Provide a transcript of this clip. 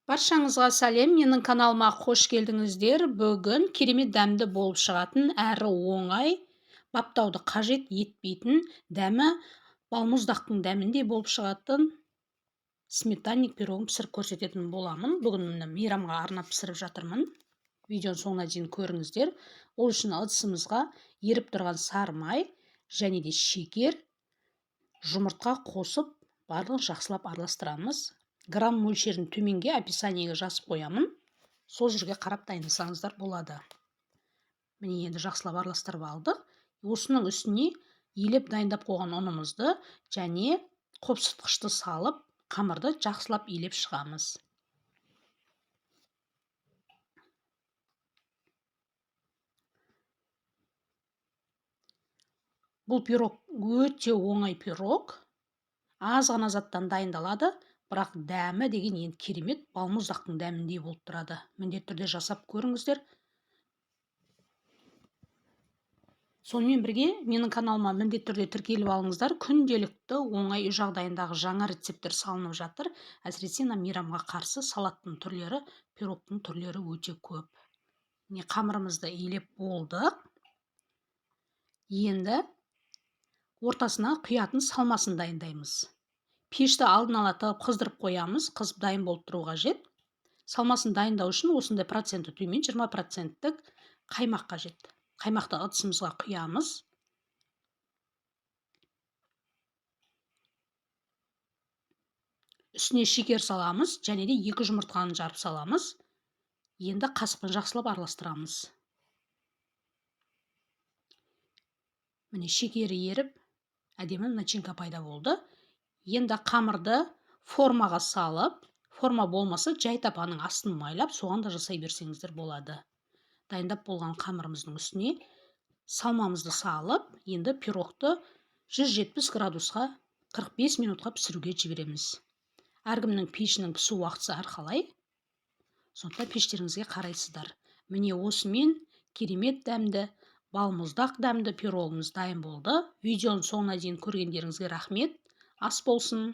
Баршаңызға сәлем, менің каналыма қош келдіңіздер. Бүгін керемет дәмді болып шығатын, әрі оңай, баптауды қажет етпейтін, дәмі балмұздақтың дәміндей болып шығатын сметанник пирогын пісіріп көрсететін боламын. Бүгін мейрамға арнап пісіріп жатырмын. Видеоның соңына дейін көріңіздер. Ол үшін ыдысымызға еріп тұрған сары май және де шекер, жұмыртқа қосып, барлығын жақсылап араластырамыз. Грамм мөлшерін төменге описаниеге жазып қоямын. Сол жерге қарап дайындасаңыздар болады. Міне енді жақсылап араластырып алдық. Осының үстіне елеп дайындап қойған ұнымызды және қопсытқышты салып, қамырды жақсылап елеп шығамыз. Бұл пирог өте оңай пирог. Аз ғана заттан дайындалады, бірақ дәмі деген енді керемет, балмұздақтың дәміндей болып тұрады. Міндетті түрде жасап көріңіздер. Сонымен бірге менің каналыма міндетті түрде тіркеліп алыңыздар. Күнделікті оңай үй жағдайындағы жаңа рецепттер салынып жатыр. Әсіресе мейрамға қарсы салаттың түрлері, пирогтың түрлері өте көп. Міне қамырымызды елеп болдық. Енді ортасына құятын салмасын дайындаймыз. Пешті алдын ала тығып қыздырып қоямыз. Қызып дайын болып тұру қажет. Салмасын дайындау үшін осындай проценті төмен 20%-тік қаймақ қажет. Қаймақты ыдысымызға құямыз. Үстіне шекер саламыз және де 2 жұмыртқаны жарып саламыз. Енді қасықпен жақсылап араластырамыз. Міне шекері еріп, әдемі начинка пайда болды. Енді қамырды формаға салып, форма болмаса жай тапаның астын майлап, соған да жасай берсеңіздер болады. Дайындап болған қамырымыздың үстіне салмамызды салып, енді пирогты 170 градусқа 45 минутқа пісіруге жібереміз. Әркімнің пешінің пісу уақыты әрқалай. Сондықтан пештеріңізге қарайсыздар. Міне осымен керемет дәмді, балмұздақ дәмді пирогымыз дайын болды. Видеоның соңына дейін көргендеріңізге рахмет. Ас болсын.